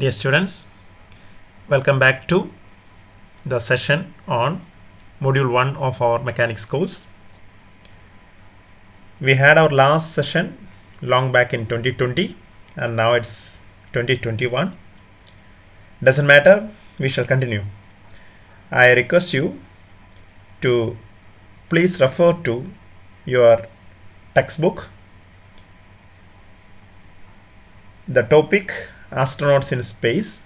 Dear students, welcome back to the session on Module 1 of our Mechanics course. We had our last session long back in 2020 and now it's 2021. Doesn't matter, we shall continue. I request you to please refer to your textbook, the topic astronauts in space,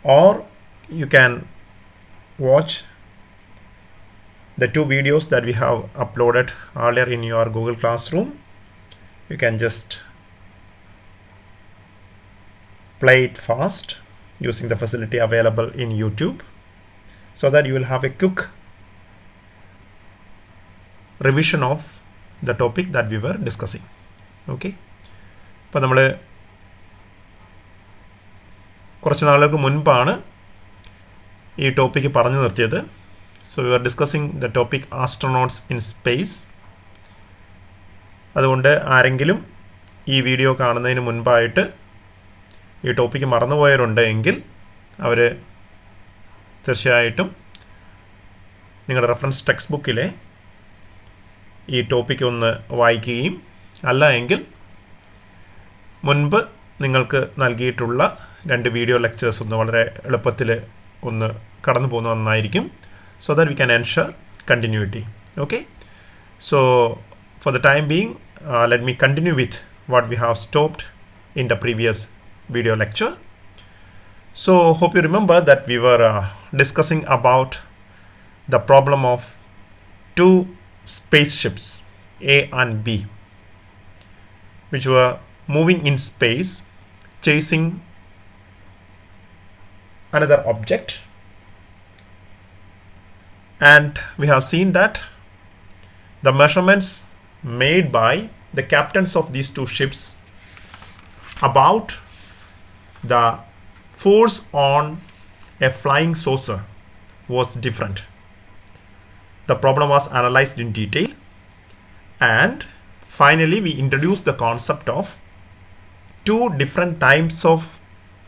or you can watch the two videos that we have uploaded earlier in your Google Classroom. You can just play it fast using the facility available in YouTube so that you will have a quick revision of the topic that we were discussing. Okay. അപ്പോൾ നമ്മൾ കുറച്ച് നാളുകൾക്ക് മുൻപാണ് ഈ topic പറഞ്ഞു നിർത്തിയത്. So we R discussing the topic astronauts in space. അതുകൊണ്ട് ആരെങ്കിലും ഈ വീഡിയോ കാണുന്നതിന് മുൻപായിട്ട് ഈ ടോപ്പിക്ക് മറന്നുപോയവരുണ്ട് എങ്കിൽ അവർ തീർച്ചയായിട്ടും നിങ്ങളുടെ റെഫറൻസ് ടെക്സ്റ്റ് ബുക്കിലെ ഈ ടോപ്പിക്ക് ഒന്ന് വായിക്കുകയും അല്ല എങ്കിൽ മുൻപ് നിങ്ങൾക്ക് നൽകിയിട്ടുള്ള രണ്ട് വീഡിയോ ലെക്ചേഴ്സ് ഒന്ന് വളരെ എളുപ്പത്തിൽ ഒന്ന് കടന്നു പോകുന്നത് നന്നായിരിക്കും. So that we can ensure continuity. Okay, so for the time being let me continue with what we have stopped in the previous video lecture. So hope you remember that we were discussing about the problem of two spaceships A and B, which were moving in space chasing another object, and we have seen that the measurements made by the captains of these two ships about the force on a flying saucer was different. The problem was analyzed in detail, and finally we introduced the concept of two different types of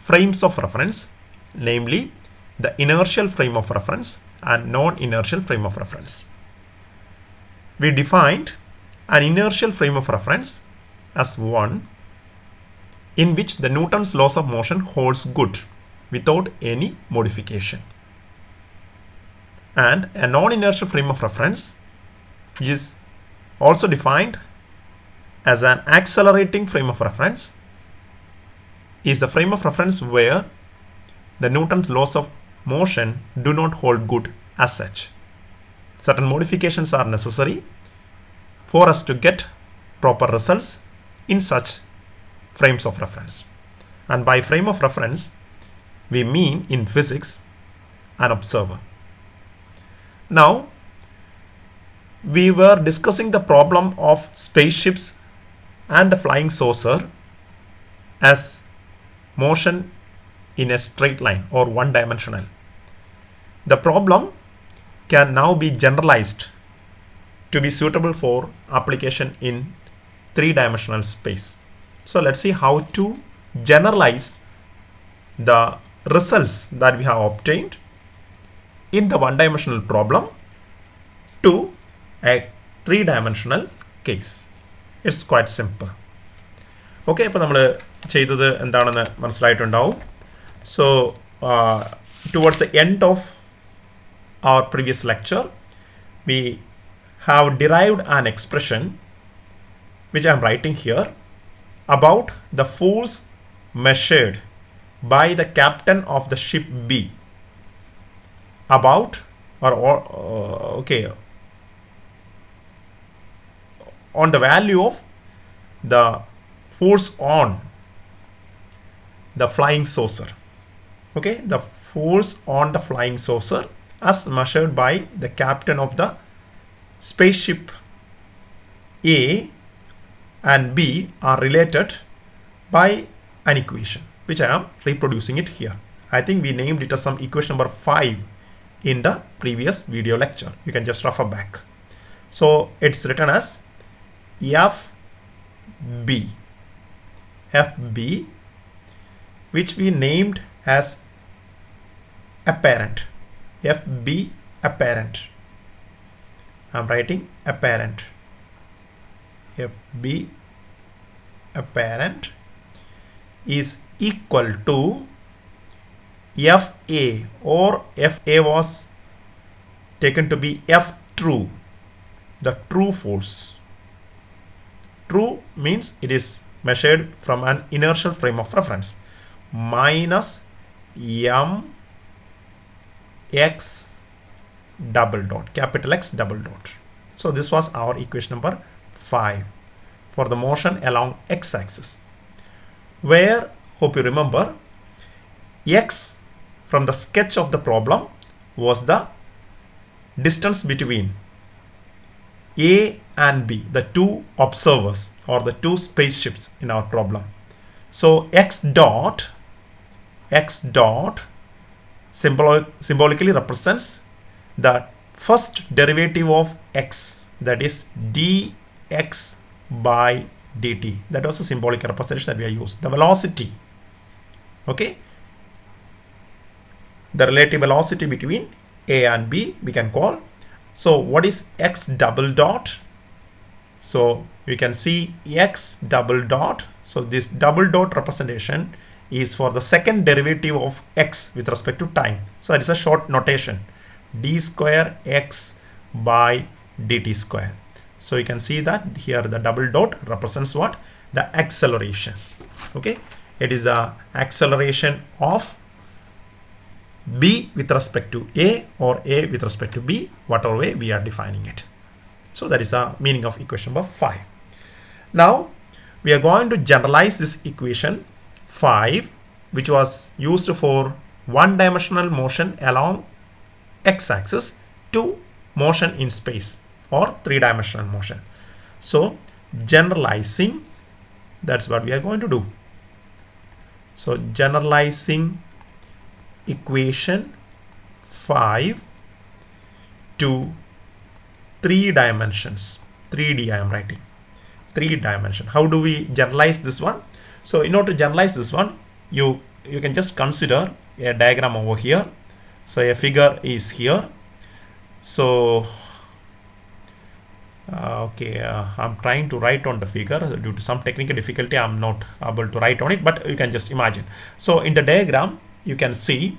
frames of reference, namely the inertial frame of reference and non-inertial frame of reference. We defined an inertial frame of reference as one in which the Newton's laws of motion holds good without any modification, and a non-inertial frame of reference, which is also defined as an accelerating frame of reference, is the frame of reference where the Newton's laws of motion do not hold good as such. Certain modifications are necessary for us to get proper results in such frames of reference. And by frame of reference, we mean in physics an observer. Now, we were discussing the problem of spaceships and the flying saucer as motion in a straight line or one-dimensional. The problem can now be generalized to be suitable for application in three-dimensional space. So let's see how to generalize the results that we have obtained in the one-dimensional problem to a three-dimensional case. It's quite simple. Okay, അപ്പോൾ നമ്മൾ ചെയ്തത് എന്താണെന്ന് മനസ്സിലായിട്ടുണ്ടാവും. So towards the end of our previous lecture, we have derived an expression which I am writing here about the force measured by the captain of the ship B about on the value of the force on the flying saucer. Okay, the force on the flying saucer as measured by the captain of the spaceship A and B are related by an equation which I am reproducing it here. I think we named it as some equation number 5 in the previous video lecture. You can just refer back. So it's written as FB which we named as apparent. FB apparent. I'm writing apparent. FB apparent is equal to FA, or FA was taken to be F true, the true force. True means it is measured from an inertial frame of reference, minus M X double dot, capital X double dot. So this was our equation number 5 for the motion along x-axis, where, hope you remember, x from the sketch of the problem was the distance between A and B, the two observers or the two spaceships in our problem. So x dot symbolically represents the first derivative of x, that is dx by dt. That was a symbolic representation that we have used. The velocity, okay, the relative velocity between A and B we can call. So what is x double dot? So we can see x double dot. So this double dot representation is for the second derivative of x with respect to time. So that is a short notation, d square x by dt square. So you can see that here the double dot represents what? The acceleration. Okay, it is the acceleration of B with respect to A, or A with respect to B, whatever way we are defining it. So that is the meaning of equation number 5. Now we are going to generalize this equation 5, which was used for one-dimensional motion along x-axis, to motion in space or three-dimensional motion. So generalizing, that's what we are going to do. So generalizing equation 5 to 3 dimensions, 3D I am writing, 3 dimension. How do we generalize this one? So in order to generalize this one, you can just consider a diagram over here. So a figure is here. So I'm trying to write on the figure. Due to some technical difficulty, I'm not able to write on it, but you can just imagine. So in the diagram, you can see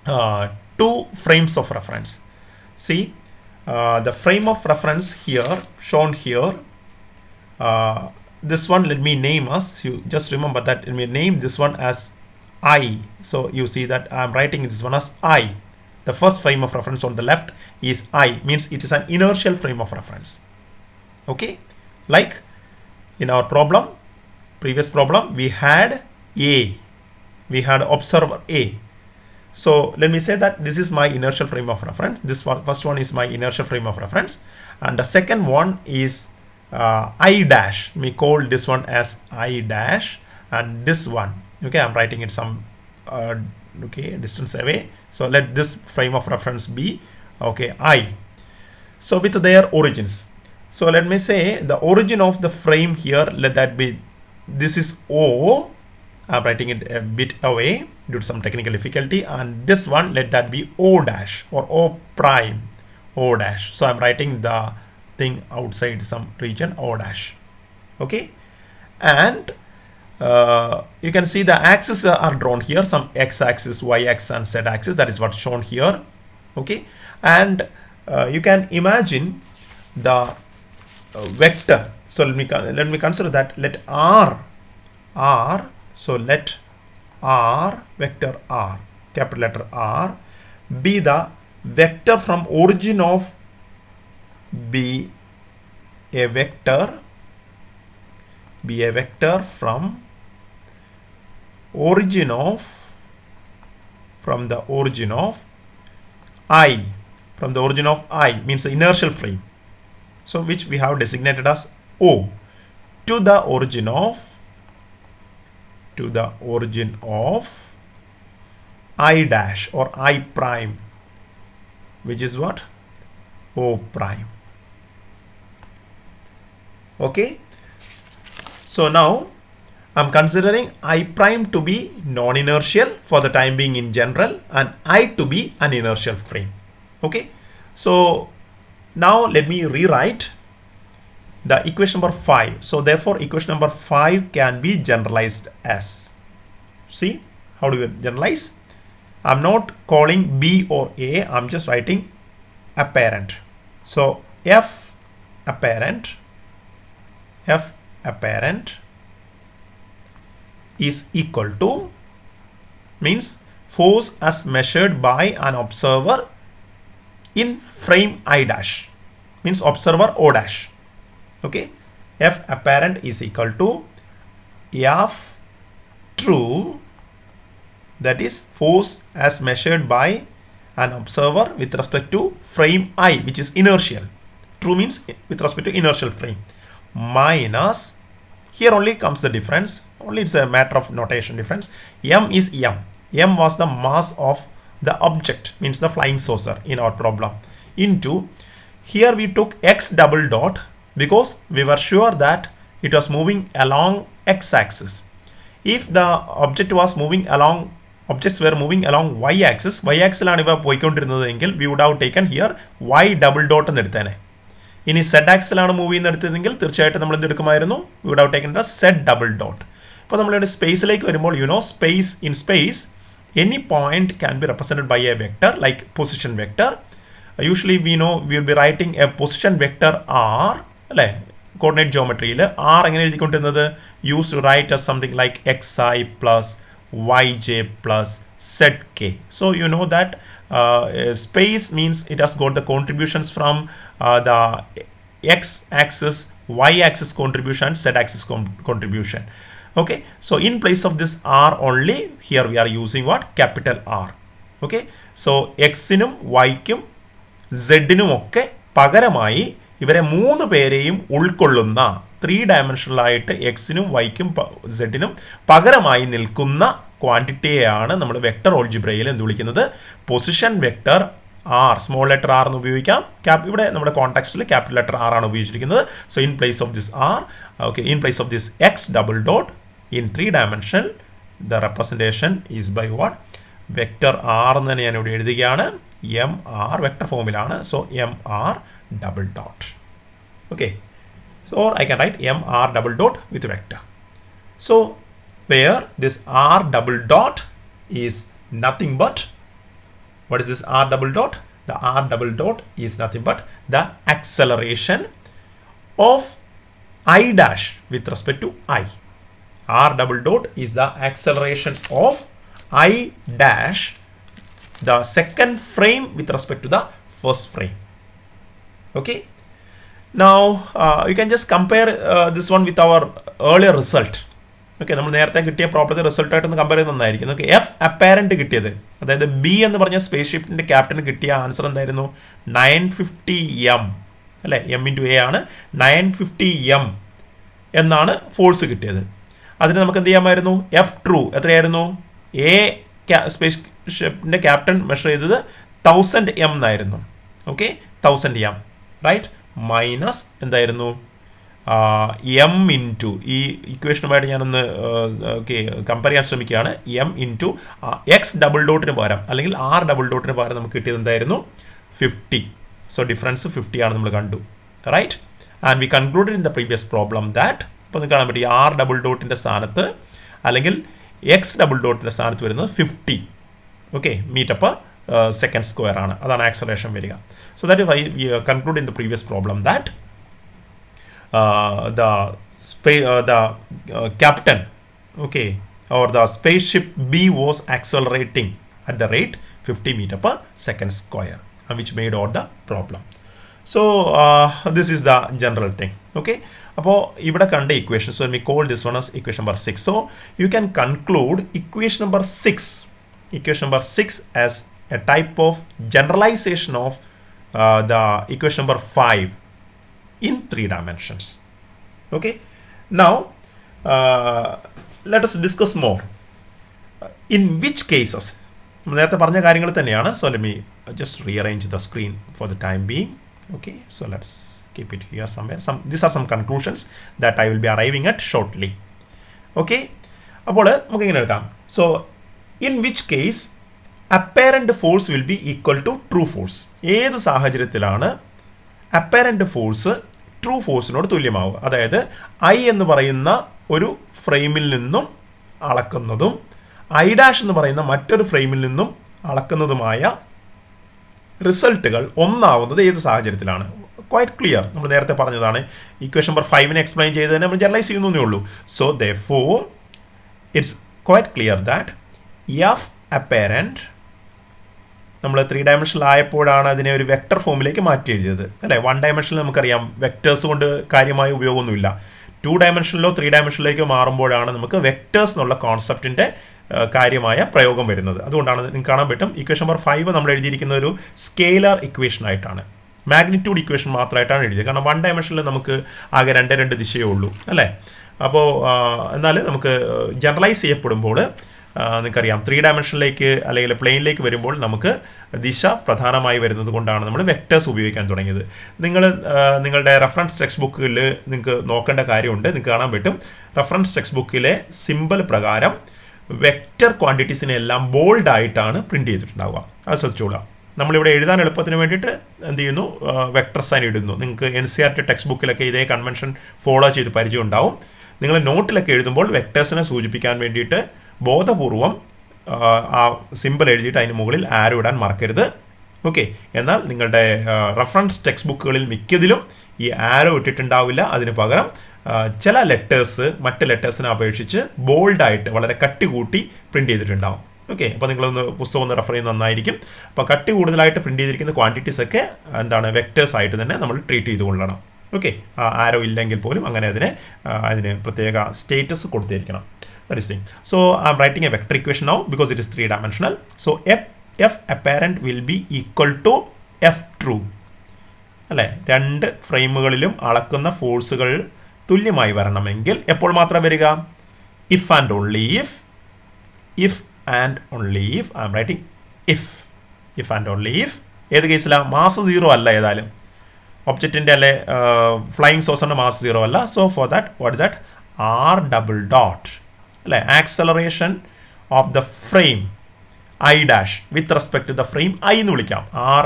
2 frames of reference. See, the frame of reference here, shown here, this one, let me name us, you just remember that, let me name this one as I. So you see that I'm writing this one as I. The first frame of reference on the left is I, means it is an inertial frame of reference. Okay, like in our problem, previous problem, we had A, we had observer A. So let me say that this is my inertial frame of reference. This one, first one is my inertial frame of reference, and the second one is I dash. We call this one as I dash, and this one, okay, I'm writing it some distance away. So let this frame of reference be, okay, I. So with their origins. So let me say the origin of the frame here, let that be, this is O. I'm writing it a bit away due to some technical difficulty, and this one, let that be O dash or O prime, O dash. So I'm writing the thing outside some region, O dash. Okay, and you can see the axes are drawn here, some x-axis, y-axis and z-axis. That is what's shown here. Okay, and you can imagine the vector. So let me consider that, let R, so let R, vector R, capital letter R, be the vector from origin of, be a vector from origin of, from the origin of I, from the origin of I means the inertial frame, so which we have designated as O, to the origin of I dash or I prime, which is what? O prime. Okay, so now I'm considering I prime to be non-inertial for the time being in general and I to be an inertial frame. Okay, so now let me rewrite the equation number 5. So therefore equation number 5 can be generalized as, see how do we generalize? I'm not calling B or A, I'm just writing apparent. So F apparent is equal to, means force as measured by an observer in frame I dash, means observer O dash. Okay, F apparent is equal to F true, that is force as measured by an observer with respect to frame I, which is inertial. True means with respect to inertial frame, minus, here only comes the difference, only it's a matter of notation difference. M is M. M was the mass of the object, means the flying saucer in our problem, into, here we took X double dot because we were sure that it was moving along X axis. If the objects were moving along Y axis, Y axis we would have taken here Y double dot എന്ന് എടുത്തേനെ. ഇനി Z ആക്സിലാണ് move ചെയ്യുന്നെടുത്തതെങ്കിൽ തീർച്ചയായിട്ടും നമ്മൾ എന്തെടുക്കുമായിരുന്നു, we would have taken the Z double dot. അപ്പോൾ നമ്മളിവിടെ സ്പേസിലേക്ക് വരുമ്പോൾ, in space any point can be represented by a vector like position vector. Usually we will be writing a position vector R, അല്ലേ, coordinate geometry യിൽ R എങ്ങനെ എഴുതിക്കൊണ്ടിരുന്നത്, used to write as something like xi plus yj plus zk. So you know that space means it has got the contributions from the x axis, y axis contribution, z axis contribution. Okay, so in place of this R only, here we are using what, capital R. Okay, so x നും y ക്കും z നും ഒക്കെ പകരമായി ഇവരെ മൂന്ന് പേരെയും ഉൾക്കൊള്ളുന്ന 3-dimensional ആയിട്ട് x നും y ക്കും z നും പകരമായി നിൽക്കുന്ന ക്വാണ്ടിറ്റിയെയാണ് നമ്മൾ വെക്ടർ ഓൾജിബ്രയിൽ എന്ത് വിളിക്കുന്നത്, position vector R, small letter R എന്ന് ഉപയോഗിക്കാം. ഇവിടെ നമ്മുടെ കോൺടാക്സ്റ്റിൽ ക്യാപിറ്റൽ ലെറ്റർ R ആണ് ഉപയോഗിച്ചിരിക്കുന്നത്. So in place of this R, okay, in place of this x double dot in 3-dimensional, the representation is by what, vector R എന്ന് തന്നെ ഞാൻ ഇവിടെ എഴുതുകയാണ്, mr വെക്ടർ ഫോമിലാണ്. So mr double dot. Okay, so I can write mr double dot with vector. So where this r double dot is nothing but, what is this r double dot? The r double dot is nothing but the acceleration of I dash with respect to I. R double dot is the acceleration of I dash, the second frame with respect to the first frame. Okay, now you can just compare this one with our earlier result. Okay, നമ്മൾ നേരത്തെ കിട്ടിയ പ്രോബ്ലത്തെ റിസൾട്ടായിട്ടൊന്ന് compare ചെയ്ത് നന്നായിരിക്കും. Okay, F apparent കിട്ടിയത്, അതായത് B എന്ന് പറഞ്ഞ space ഷിപ്പിന്റെ captain കിട്ടിയ ആൻസർ എന്തായിരുന്നു, 950 m, അല്ലെ, എം ഇൻറ്റു എ ആണ്, 950 m എന്നാണ് ഫോഴ്സ് കിട്ടിയത്. അതിന് നമുക്ക് എന്ത് ചെയ്യാമായിരുന്നു, എഫ് ട്രൂ എത്രയായിരുന്നു, എ സ്പേസ് ഷിപ്പിന്റെ ക്യാപ്റ്റൻ മെഷർ ചെയ്തത് 1000 m എന്നായിരുന്നു. ഓക്കെ, 1000 m, റൈറ്റ്, മൈനസ് എന്തായിരുന്നു, എം ഇൻറ്റു, ഈ ഇക്വേഷനുമായിട്ട് ഞാനൊന്ന് കമ്പയർ ചെയ്യാൻ ശ്രമിക്കുകയാണ്, എം ഇൻറ്റു എക്സ് ഡബിൾ ഡോട്ടിന് പകരം അല്ലെങ്കിൽ ആർ ഡബിൾ ഡോട്ടിന് പകരം നമുക്ക് കിട്ടിയത് എന്തായിരുന്നു, 50. സോ ഡിഫറൻസ് 50 ആണ് നമ്മൾ കണ്ടു, right. And we concluded in the previous problem that, ഇപ്പോൾ നിങ്ങൾക്ക് കാണാൻ പറ്റും ആർ ഡബിൾ ഡോട്ടിൻ്റെ സ്ഥാനത്ത് അല്ലെങ്കിൽ എക്സ് ഡബിൾ ഡോട്ടിൻ്റെ സ്ഥാനത്ത് വരുന്നത് 50. ഓക്കെ, മീറ്റപ്പ് സെക്കൻഡ് സ്ക്വയർ ആണ്, അതാണ് ആക്സലറേഷൻ വരിക. So that if I conclude in the previous problem that the captain, okay, or the spaceship B was accelerating at the rate 50 meter per second square, which made out the problem. So this is the general thing. Okay, അപ്പോൾ ഇവിടെ കണ്ട equation, so let me call this one as equation number 6. So you can conclude equation number 6 as a type of generalization of the equation number 5 in 3 dimensions. Okay, now let us discuss more. In which cases, നേരത്തെ പറഞ്ഞ കാര്യങ്ങൾ തന്നെയാണ്. So let me just rearrange the screen for the time being. Okay, so let's keep it here somewhere. These are some conclusions that I will be arriving at shortly. Okay, അപ്പോൾ നമുക്ക് ഇങ്ങനെ എടുക്കാം. So in which case apparent force will be equal to true force. ഏത് സാഹചര്യത്തിലാണ് അപ്പയറൻറ്റ് force true ഫോഴ്സിനോട് തുല്യമാവുക? അതായത് I എന്ന് പറയുന്ന ഒരു ഫ്രെയിമിൽ നിന്നും അളക്കുന്നതും ഐ ഡാഷ് എന്ന് പറയുന്ന മറ്റൊരു ഫ്രെയിമിൽ നിന്നും അളക്കുന്നതുമായ റിസൾട്ടുകൾ ഒന്നാവുന്നത് ഏത് സാഹചര്യത്തിലാണ്? ക്വൈറ്റ് ക്ലിയർ, നമ്മൾ നേരത്തെ പറഞ്ഞതാണ്. ഇക്വേഷൻ നമ്പർ 5 എക്സ്പ്ലെയിൻ ചെയ്ത് തന്നെ നമ്മൾ ജനറലൈസ് ചെയ്യുന്നേ ഉള്ളൂ. So therefore it's quite clear that F apparent, നമ്മൾ 3 ഡയമെൻഷനിൽ ആയപ്പോഴാണ് അതിനെ ഒരു വെക്ടർ ഫോമിലേക്ക് മാറ്റി എഴുതിയത് അല്ലേ. 1 ഡയമെൻഷനിൽ നമുക്കറിയാം വെക്ടേഴ്സ് കൊണ്ട് കാര്യമായ ഉപയോഗമൊന്നുമില്ല. 2 ഡയമെൻഷനിലോ 3 ഡയമെൻഷനിലേക്കോ മാറുമ്പോഴാണ് നമുക്ക് വെക്ടേഴ്സ് എന്നുള്ള കോൺസെപ്റ്റിൻ്റെ കാര്യമായ പ്രയോഗം വരുന്നത്. അതുകൊണ്ടാണ് നിങ്ങൾക്ക് കാണാൻ പറ്റും ഇക്വേഷൻ നമ്പർ 5 നമ്മൾ എഴുതിയിരിക്കുന്ന ഒരു സ്കെയിലർ ഇക്വേഷൻ ആയിട്ടാണ്, മാഗ്നിറ്റ്യൂഡ് ഇക്വേഷൻ മാത്രമായിട്ടാണ് എഴുതിയത്. കാരണം 1 ഡയമെൻഷനിൽ നമുക്ക് ആകെ 2 ദിശയേ ഉള്ളൂ അല്ലേ. അപ്പോൾ എന്നാൽ നമുക്ക് ജനറലൈസ് ചെയ്യപ്പെടുമ്പോൾ നിങ്ങൾക്കറിയാം 3 ഡയമെൻഷനിലേക്ക് അല്ലെങ്കിൽ പ്ലെയിനിലേക്ക് വരുമ്പോൾ നമുക്ക് ദിശ പ്രധാനമായി വരുന്നത് കൊണ്ടാണ് നമ്മൾ വെക്ടേഴ്സ് ഉപയോഗിക്കാൻ തുടങ്ങിയത്. നിങ്ങളുടെ റെഫറൻസ് ടെക്സ്റ്റ് ബുക്കിൽ നിങ്ങൾക്ക് നോക്കേണ്ട കാര്യമുണ്ട്. നിങ്ങൾക്ക് കാണാൻ പറ്റും റെഫറൻസ് ടെക്സ്റ്റ് ബുക്കിലെ സിമ്പിൾ പ്രകാരം വെക്റ്റർ ക്വാണ്ടിറ്റീസിനെ എല്ലാം ബോൾഡായിട്ടാണ് പ്രിൻറ്റ് ചെയ്തിട്ടുണ്ടാവുക. അത് ശ്രദ്ധിച്ചോളാം. നമ്മളിവിടെ എഴുതാൻ എളുപ്പത്തിന് വേണ്ടിയിട്ട് എന്ത് ചെയ്യുന്നു, വെക്ടർ സൈൻ ഇടുന്നു. നിങ്ങൾക്ക് NCERT ടെക്സ്റ്റ് ബുക്കിലൊക്കെ ഇതേ കൺവെൻഷൻ ഫോളോ ചെയ്ത് പരിചയം ഉണ്ടാവും. നിങ്ങൾ നോട്ടിലൊക്കെ എഴുതുമ്പോൾ വെക്ടേഴ്സിനെ സൂചിപ്പിക്കാൻ വേണ്ടിയിട്ട് ബോധപൂർവം ആ സിമ്പിൾ എഴുതിയിട്ട് അതിന് മുകളിൽ ആരോ ഇടാൻ മറക്കരുത്. ഓക്കെ, എന്നാൽ നിങ്ങളുടെ റെഫറൻസ് ടെക്സ്റ്റ് ബുക്കുകളിൽ മിക്കതിലും ഈ ആരോ ഇട്ടിട്ടുണ്ടാവില്ല. അതിന് പകരം ചില ലെറ്റേഴ്സ് മറ്റ് ലെറ്റേഴ്സിനെ അപേക്ഷിച്ച് ബോൾഡായിട്ട് വളരെ കട്ടി കൂട്ടി പ്രിൻറ്റ് ചെയ്തിട്ടുണ്ടാവും. ഓക്കെ, അപ്പോൾ നിങ്ങളൊന്ന് പുസ്തകം ഒന്ന് റെഫർ ചെയ്യുന്നത് നന്നായിരിക്കും. അപ്പോൾ കട്ടി കൂടുതലായിട്ട് പ്രിൻറ്റ് ചെയ്തിരിക്കുന്ന ക്വാണ്ടിറ്റീസ് ഒക്കെ എന്താണ് വെക്ടേഴ്സ് ആയിട്ട് തന്നെ നമ്മൾ ട്രീറ്റ് ചെയ്ത് കൊള്ളണം. ഓക്കെ, ആരോ ഇല്ലെങ്കിൽ പോലും അങ്ങനെ അതിന് പ്രത്യേക status കൊടുത്തിരിക്കണം. That is thing. So I'm writing a vector equation now because it is 3 dimensional. So F apparent will be equal to F true. അല്ലേ, 2 ഫ്രെയിമുകളിലും അളക്കുന്ന ഫോഴ്സുകൾ തുല്യമായി വരണമെങ്കിൽ എപ്പോൾ മാത്രം വരിക? If and only if and only if I'm writing if and only if. ഏത് കേസിലാണ്? മാസ് 0 അല്ല, ഏതായാലും ഒബ്ജക്റ്റിൻ്റെ അല്ലെ ഫ്ലൈയിങ് സോഴ്സിൻ്റെ മാസ് 0 അല്ല. So for that what is that? R double dot അല്ലേ, acceleration of the frame I dash with respect to the frame I എന്ന് വിളിക്കാം. R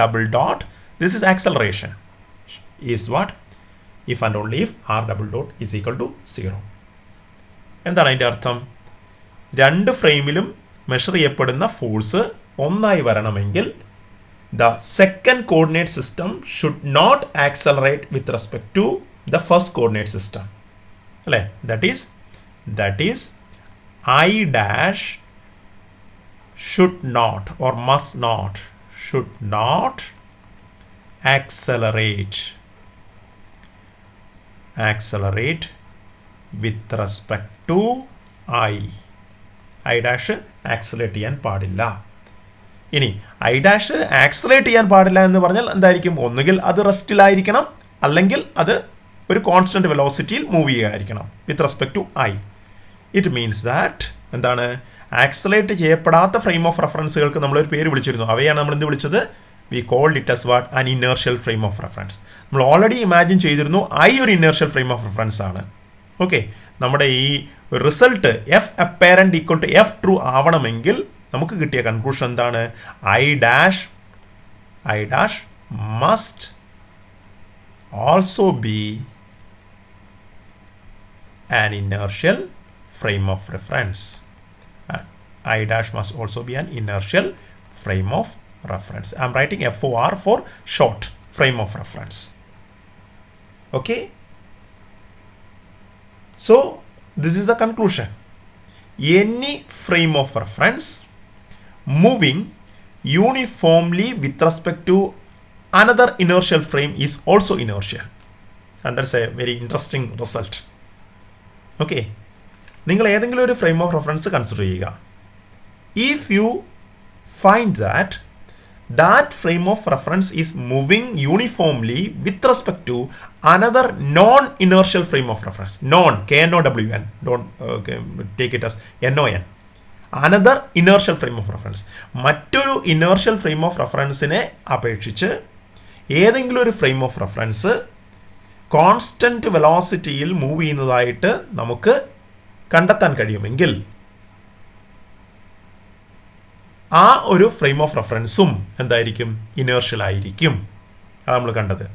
double dot this is acceleration is what? If and only if R double dot is equal to 0. എന്താണ് അതിൻ്റെ അർത്ഥം? 2 ഫ്രെയിമിലും measure ചെയ്യപ്പെടുന്ന force ഒന്നായി വരണമെങ്കിൽ the second coordinate system should not accelerate with respect to the first coordinate system. അല്ലേ, that is I dash should not or must not accelerate with respect to I dash accelerate ചെയ്യാൻ പാടില്ല. ഇനി I dash accelerate ചെയ്യാൻ പാടില്ല എന്ന് പറഞ്ഞാൽ എന്തായിരിക്കും? ഒന്നുകിൽ അത് റെസ്റ്റിലായിരിക്കണം, അല്ലെങ്കിൽ അത് ഒരു കോൺസ്റ്റന്റ് വെലോസിറ്റിയിൽ മൂവ് ചെയ്യുകയായിരിക്കണം with respect to I. It means that എന്താണ്? ആക്സലേറ്റ് ചെയ്യപ്പെടാത്ത ഫ്രെയിം ഓഫ് റെഫറൻസുകൾക്ക് നമ്മളൊരു പേര് വിളിച്ചിരുന്നു. അവയാണ് നമ്മൾ എന്ത് വിളിച്ചത്? We called it as what? An inertial frame of reference. നമ്മൾ ഓൾറെഡി ഇമാജിൻ ചെയ്തിരുന്നു ഐ ഒരു ഇനേർഷ്യൽ ഫ്രെയിം ഓഫ് റെഫറൻസ് ആണ്. ഓക്കെ, നമ്മുടെ ഈ result F apparent equal to F true ആവണമെങ്കിൽ നമുക്ക് കിട്ടിയ കൺക്ലൂഷൻ എന്താണ്? I dash must also be an inertial frame of reference. I dash must also be an inertial frame of reference. I'm writing FOR for short frame of reference. Okay, so this is the conclusion. Any frame of reference moving uniformly with respect to another inertial frame is also inertial, and that's a very interesting result. Okay, നിങ്ങൾ ഏതെങ്കിലും ഒരു frame of reference consider ചെയ്യുക. If you find that frame of reference is moving uniformly with respect to another non inertial frame of reference. Non KNOWN, don't take it as NON. Another inertial frame of reference, മറ്റൊരു inertial frame of റെഫറൻസിനെ അപേക്ഷിച്ച് ഏതെങ്കിലും ഒരു frame of reference constant വെലോസിറ്റിയിൽ move ചെയ്യുന്നതായിട്ട് നമുക്ക് കണ്ടെത്താൻ കഴിയുമെങ്കിൽ ആ ഒരു ഫ്രെയിം ഓഫ് റെഫറൻസും എന്തായിരിക്കും? ഇനേർഷ്യൽ ആയിരിക്കും. അത് നമ്മൾ കണ്ടത്.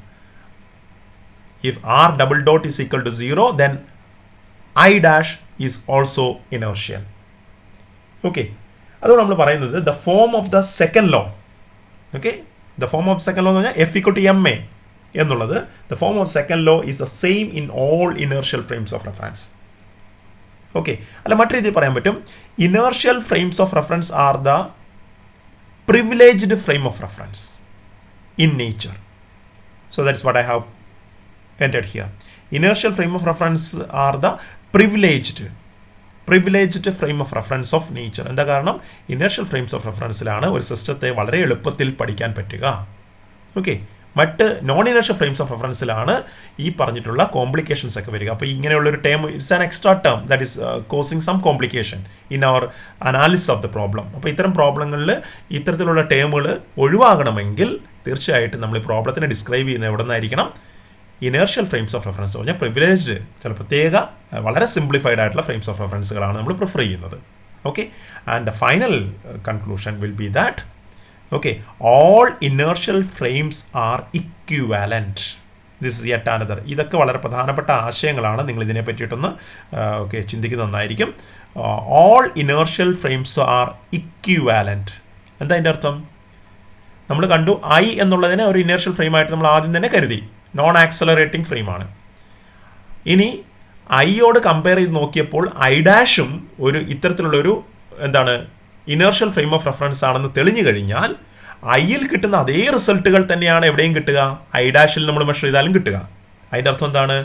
If r double dot is equal to 0 then I dash is also inertial. Okay, അതുകൊണ്ട് നമ്മൾ പറയുന്നത് the form of the second law. Okay, the form of second law എന്ന് പറഞ്ഞാൽ F equal to ma എന്നുള്ളത് the form of second law is the same in all inertial frames of reference. Okay, അല്ല മറ്റു രീതിയിൽ പറയാൻ പറ്റും, inertial frames of reference are the privileged frame of reference in nature. So that's what I have entered here. Inertial frame of reference are the privileged frame of reference of nature. എന്താ കാരണം? inertial frames of referenceലാണ് ഒരു സിസ്റ്റത്തെ വളരെ എളുപ്പത്തിൽ പഠിക്കാൻ പറ്റുക. Okay, മറ്റ് non inertial frames of റെഫറൻസിലാണ് ഈ പറഞ്ഞിട്ടുള്ള കോംപ്ലിക്കേഷൻസ് ഒക്കെ വരിക. അപ്പോൾ ഇങ്ങനെയുള്ളൊരു term it's an extra term that is causing some complication in our analysis of the problem. അപ്പോൾ ഇത്തരം പ്രോബ്ലങ്ങളിൽ ഇത്തരത്തിലുള്ള ടേമുകൾ ഒഴിവാകണമെങ്കിൽ തീർച്ചയായിട്ടും നമ്മൾ ഈ പ്രോബ്ലത്തിനെ ഡിസ്ക്രൈബ് ചെയ്യുന്നത് എവിടെ നിന്നായിരിക്കണം? ഇനേർഷ്യൽ ഫ്രെയിംസ് ഓഫ് റെഫറൻസ് പറഞ്ഞാൽ പ്രിവിലേജ്ഡ്, ചില പ്രത്യേക വളരെ സിംപ്ലിഫൈഡ് ആയിട്ടുള്ള ഫ്രെയിംസ് ഓഫ് റെഫറൻസുകളാണ് നമ്മൾ പ്രിഫർ ചെയ്യുന്നത്. Okay, and the final conclusion will be that okay, all inertial frames are equivalent. This is yet another. ഇതൊക്കെ വളരെ പ്രധാനപ്പെട്ട ആശയങ്ങളാണ്. നിങ്ങൾ ഇതിനെ പറ്റിയിട്ടൊന്ന് ഓക്കെ ചിന്തിക്കുന്നത് നന്നായിരിക്കും. all inertial frames are equivalent. എന്താ അതിൻ്റെ അർത്ഥം? നമ്മൾ കണ്ടു I എന്നുള്ളതിനെ ഒരു ഇനേർഷ്യൽ ഫ്രെയിം ആയിട്ട് നമ്മൾ ആദ്യം തന്നെ കരുതി, നോൺ ആക്സലറേറ്റിംഗ് ഫ്രെയിമാണ്. ഇനി ഐയോട് കമ്പയർ ചെയ്ത് നോക്കിയപ്പോൾ I ഡാഷും ഒരു ഇത്തരത്തിലുള്ളൊരു എന്താണ് ഇനേർഷ്യൽ ഫ്രെയിം ഓഫ് റെഫറൻസ് ആണെന്ന് തെളിഞ്ഞു കഴിഞ്ഞാൽ ഐയിൽ കിട്ടുന്ന അതേ റിസൾട്ടുകൾ തന്നെയാണ് എവിടെയും കിട്ടുക, ഐ ഡാഷിൽ നമ്മൾ മെഷർ ചെയ്താലും കിട്ടുക. അതിൻ്റെ അർത്ഥം എന്താണ്?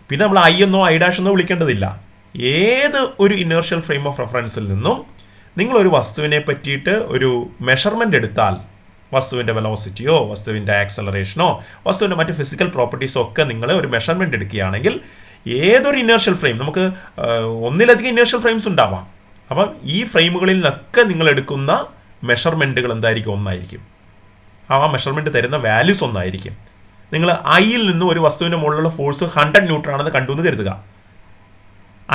പിന്നെ നമ്മൾ ഐ എന്നോ ഐ ഡാഷ് എന്നോ വിളിക്കേണ്ടതില്ല. ഏത് ഒരു ഇനേർഷ്യൽ ഫ്രെയിം ഓഫ് റെഫറൻസിൽ നിന്നും നിങ്ങളൊരു വസ്തുവിനെ പറ്റിയിട്ട് ഒരു മെഷർമെൻ്റ് എടുത്താൽ, വസ്തുവിൻ്റെ വെലോസിറ്റിയോ വസ്തുവിൻ്റെ ആക്സലറേഷനോ വസ്തുവിൻ്റെ മറ്റ് ഫിസിക്കൽ പ്രോപ്പർട്ടീസോ ഒക്കെ നിങ്ങൾ ഒരു മെഷർമെൻ്റ് എടുക്കുകയാണെങ്കിൽ ഏതൊരു ഇനേർഷ്യൽ ഫ്രെയിം, നമുക്ക് ഒന്നിലധികം ഇനേർഷ്യൽ ഫ്രെയിംസ് ഉണ്ടാവാം. അപ്പം ഈ ഫ്രെയിമുകളിൽ നിന്നൊക്കെ നിങ്ങൾ എടുക്കുന്ന മെഷർമെൻറ്റുകൾ എന്തായിരിക്കും? ഒന്നായിരിക്കും. ആ മെഷർമെൻറ്റ് തരുന്ന വാല്യൂസ് ഒന്നായിരിക്കും. നിങ്ങൾ ഐയിൽ നിന്നും ഒരു വസ്തുവിൻ്റെ മുകളിലുള്ള ഫോഴ്സ് 100 ന്യൂട്ടൺ ആണെന്ന് കണ്ടു എന്ന് കരുതുക.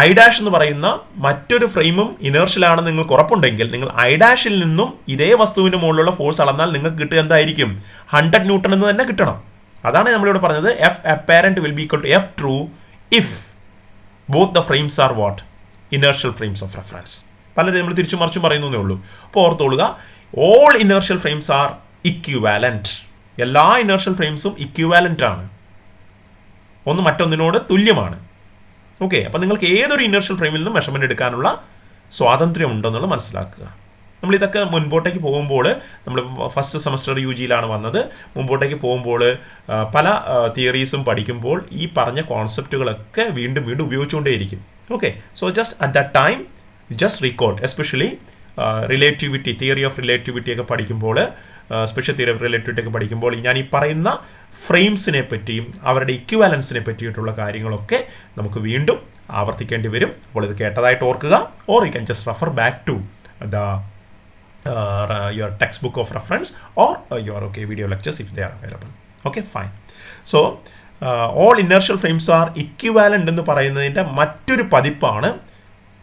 ഐ ഡാഷ് എന്ന് പറയുന്ന മറ്റൊരു ഫ്രെയിമും ഇനേർഷ്യലാണെന്ന് നിങ്ങൾക്ക് ഉറപ്പുണ്ടെങ്കിൽ നിങ്ങൾ ഐ ഡാഷിൽ നിന്നും ഇതേ വസ്തുവിൻ്റെ മുകളിലുള്ള ഫോഴ്സ് അളന്നാൽ നിങ്ങൾക്ക് കിട്ടുക എന്തായിരിക്കും? 100 ന്യൂട്ടൺ എന്ന് തന്നെ കിട്ടണം. അതാണ് നമ്മളിവിടെ പറഞ്ഞത് F apparent will be equal to F true if both the frames are what? Inertial frames of reference. പലരും നമ്മൾ തിരിച്ചും മറിച്ചും പറയുന്നേ ഉള്ളൂ. അപ്പോൾ ഓർത്തോളുക, all inertial frames are equivalent. എല്ലാ ഇനേർഷ്യൽ ഫ്രെയിംസും ഇക്വിവാലന്റ് ആണ്, ഒന്ന് മറ്റൊന്നിനോട് തുല്യമാണ്. ഓക്കെ, അപ്പോൾ നിങ്ങൾക്ക് ഏതൊരു ഇനേർഷ്യൽ ഫ്രെയിമിൽ നിന്നും മെഷർമെൻറ്റ് എടുക്കാനുള്ള സ്വാതന്ത്ര്യം ഉണ്ടെന്നുള്ളത് മനസ്സിലാക്കുക. നമ്മളിതൊക്കെ മുൻപോട്ടേക്ക് പോകുമ്പോൾ, നമ്മൾ ഫസ്റ്റ് സെമസ്റ്റർ UGയിലാണ് വന്നത്, മുമ്പോട്ടേക്ക് പോകുമ്പോൾ പല തിയറീസും പഠിക്കുമ്പോൾ ഈ പറഞ്ഞ കോൺസെപ്റ്റുകളൊക്കെ വീണ്ടും വീണ്ടും ഉപയോഗിച്ചുകൊണ്ടേയിരിക്കും. Okay, so just at that time just recall, especially relativity, theory of relativity ഒക്കെ പഠിക്കുമ്പോൾ, സ്പെഷ്യൽ തിയറി ഓഫ് റിലേറ്റിവിറ്റി ഒക്കെ പഠിക്കുമ്പോൾ ഞാൻ ഈ പറയുന്ന ഫ്രെയിംസിനെ പറ്റിയും അവരുടെ ഇക്വിവാലൻസിനെ പറ്റിയിട്ടുള്ള കാര്യങ്ങളൊക്കെ നമുക്ക് വീണ്ടും ആവർത്തിക്കേണ്ടി വരും. അപ്പോൾ ഇത് കേട്ടതായിട്ട് ഓർക്കുക, or you can just refer back to the your textbook of reference or your video lectures if they are available. Okay, fine. So all inertial frames are equivalent എന്ന് പറയുന്നതിൻ്റെ മറ്റൊരു പതിപ്പാണ്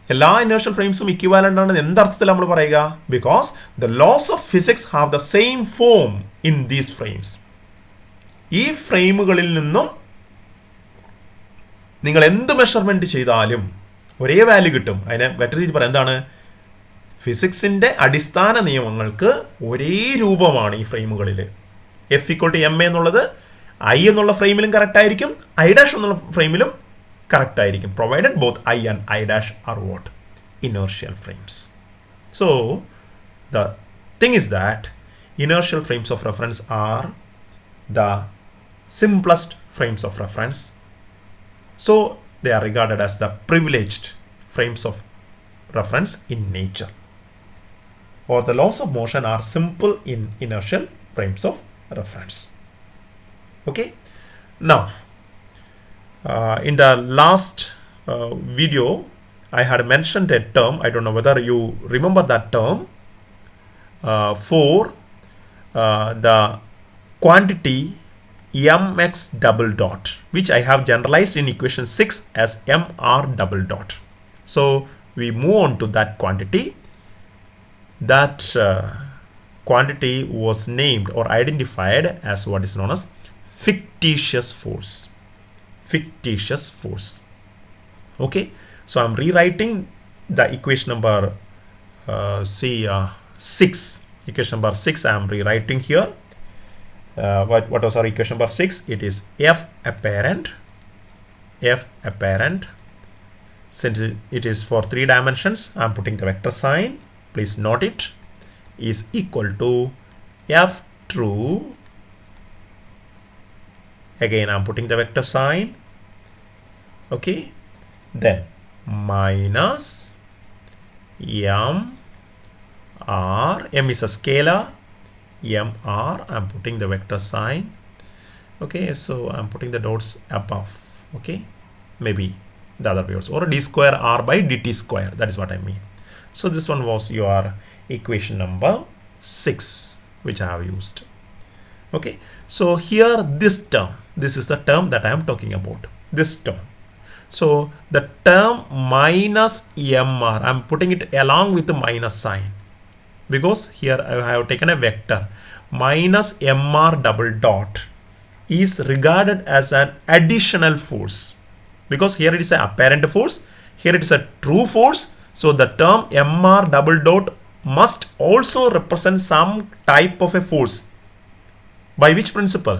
എല്ലാ ഇനേർഷ്യൽ ഫ്രെയിംസും ഇക്വിവാലന്റ് ആണ്. എന്തർത്ഥത്തിൽ നമ്മൾ പറയുക? Because the laws of physics have the same form in these frames. ഈ ഫ്രെയിമുകളിൽ നിന്നും നിങ്ങൾ എന്ത് മെഷർമെൻറ്റ് ചെയ്താലും ഒരേ വാല്യൂ കിട്ടും. അതിനെ മറ്റൊരു രീതി പറയാം, എന്താണ്? ഫിസിക്സിൻ്റെ അടിസ്ഥാന നിയമങ്ങൾക്ക് ഒരേ രൂപമാണ് ഈ ഫ്രെയിമുകളിൽ. F equal to ma എന്നുള്ളത് I എന്നുള്ള ഫ്രെയിമിലും കറക്റ്റ് ആയിരിക്കും, I dash എന്നുള്ള ഫ്രെയിമിലും കറക്റ്റ് ആയിരിക്കും, provided both I and I dash are what? Inertial frames. So the thing is that inertial frames of reference are the simplest frames of reference. So they are regarded as the privileged frames of reference in nature. Or the laws of motion are simple in inertial frames of reference. Okay, now in the last video I had mentioned a term, I don't know whether you remember that term, for the quantity mx double dot, which I have generalized in equation 6 as mr double dot. So we move on to that quantity. That quantity was named or identified as what is known as fictitious force. Fictitious force. Okay, so I'm rewriting the equation number 6. Equation number 6 I'm rewriting here. What was our equation number 6? It is F apparent. Since it is for 3 dimensions, I'm putting the vector sign. Please note it. Is equal to F true. Again, I'm putting the vector sign. Okay. Then minus M R. M is a scalar. M R. I'm putting the vector sign. Okay. So I'm putting the dots above. Okay. Maybe the other way also. Or d square R by dt square. That is what I mean. So this one was your equation number 6, which I have used. Okay, so here this term, this is the term that I am talking about, this term. So the term minus mr, I am putting it along with the minus sign, because here I have taken a vector. Minus mr double dot is regarded as an additional force, because here it is an apparent force, here it is a true force. So the term mr double dot must also represent some type of a force. By which principle?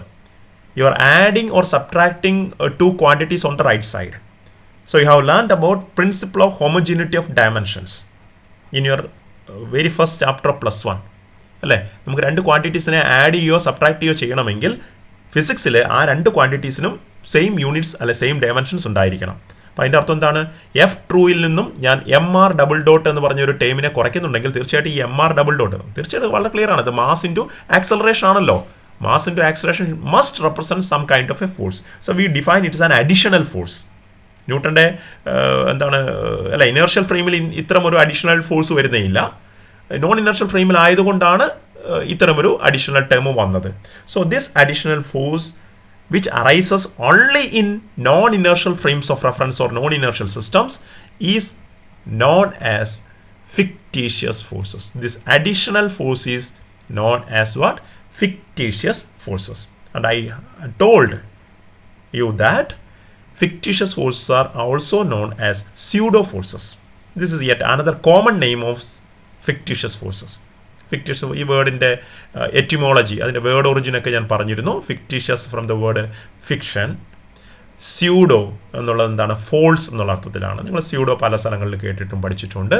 You are adding or subtracting two quantities on the right side. So you have learned about principle of homogeneity of dimensions in your very first chapter of +1. അല്ലേ, നമുക്ക് രണ്ട് ക്വാണ്ടിറ്റീസിനെ add ചെയ്യോ subtract ചെയ്യോ ചെയ്യണമെങ്കിൽ ഫിസിക്സിൽ ആ രണ്ട് ക്വാണ്ടിറ്റീസിനും same units അല്ലെ same dimensions ഉണ്ടായിരിക്കണം. അപ്പോൾ അതിൻ്റെ അർത്ഥം എന്താണ്? എഫ് ട്രൂയിൽ നിന്നും ഞാൻ എം ആർ ഡബിൾ ഡോട്ട് എന്ന് പറഞ്ഞൊരു ടേമിനെ കുറയ്ക്കുന്നുണ്ടെങ്കിൽ തീർച്ചയായിട്ടും ഈ എം ആർ ഡബിൾ ഡോട്ട് തീർച്ചയായിട്ടും വളരെ ക്ലിയർ ആണ്. ഇത് മാസ് ഇൻറ്റു ആക്സലറേഷൻ ആണല്ലോ. Mass into acceleration must represent some kind of a force. So we define it is an additional force. ന്യൂട്ടൻ്റെ എന്താണ് അല്ല ഇനേർഷ്യൽ ഫ്രെയിമിൽ ഇത്തരമൊരു അഡീഷണൽ ഫോഴ്സ് വരുന്നേയില്ല. നോൺ ഇനേർഷ്യൽ ഫ്രെയിമിൽ ആയതുകൊണ്ടാണ് ഇത്തരമൊരു അഡീഷണൽ ടേം വന്നത്. So this additional force which arises only in non-inertial frames of reference or non-inertial systems is known as fictitious forces. This additional force is known as what? Fictitious forces. And I told you that fictitious forces are also known as pseudo forces. This is yet another common name of fictitious forces. Fictitious ഈ വേർഡിൻ്റെ etymology, അതിൻ്റെ word ഒറിജിനൊക്കെ ഞാൻ പറഞ്ഞിരുന്നു. Fictitious from the word fiction. Pseudo എന്നുള്ളത് എന്താണ്? False എന്നുള്ള അർത്ഥത്തിലാണ്. നിങ്ങൾ pseudo പല സ്ഥലങ്ങളിൽ കേട്ടിട്ടും പഠിച്ചിട്ടുണ്ട്.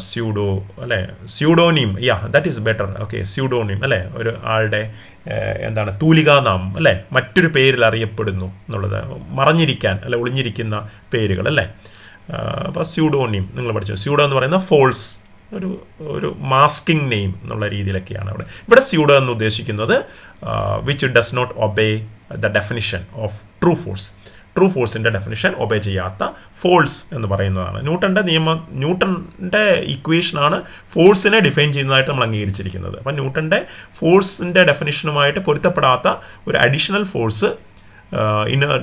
സ്യൂഡോ അല്ലേ, സ്യൂഡോനിം, ദാറ്റ് ഈസ് ബെറ്റർ. ഓക്കെ, സ്യൂഡോനിം അല്ലേ, ഒരു ആളുടെ എന്താണ് തൂലികാനാമം അല്ലേ, മറ്റൊരു പേരിൽ അറിയപ്പെടുന്നു എന്നുള്ളത്, മറഞ്ഞിരിക്കാൻ അല്ലെ ഒളിഞ്ഞിരിക്കുന്ന പേരുകൾ അല്ലേ. അപ്പോൾ സ്യൂഡോനിം നിങ്ങൾ പഠിച്ചു. സ്യൂഡോ എന്ന് പറയുന്ന ഫോൾസ്, ഒരു മാസ്കിംഗ് നെയിം എന്നുള്ള രീതിയിലൊക്കെയാണ് അവിടെ. ഇവിടെ സ്യൂഡോ എന്ന് ഉദ്ദേശിക്കുന്നത് which does not obey the definition of true force. True ഫോഴ്സിൻ്റെ ഡെഫിനിഷൻ ഒബേ ചെയ്യാത്ത ഫോഴ്സ് എന്ന് പറയുന്നതാണ്. ന്യൂട്ടൻ്റെ ഇക്വേഷനാണ് ഫോഴ്സിനെ ഡിഫൈൻ ചെയ്യുന്നതായിട്ട് നമ്മൾ അംഗീകരിച്ചിരിക്കുന്നത്. അപ്പം ന്യൂട്ടൻ്റെ ഫോഴ്സിൻ്റെ ഡെഫിനിഷനുമായിട്ട് പൊരുത്തപ്പെടാത്ത ഒരു അഡീഷണൽ ഫോഴ്സ്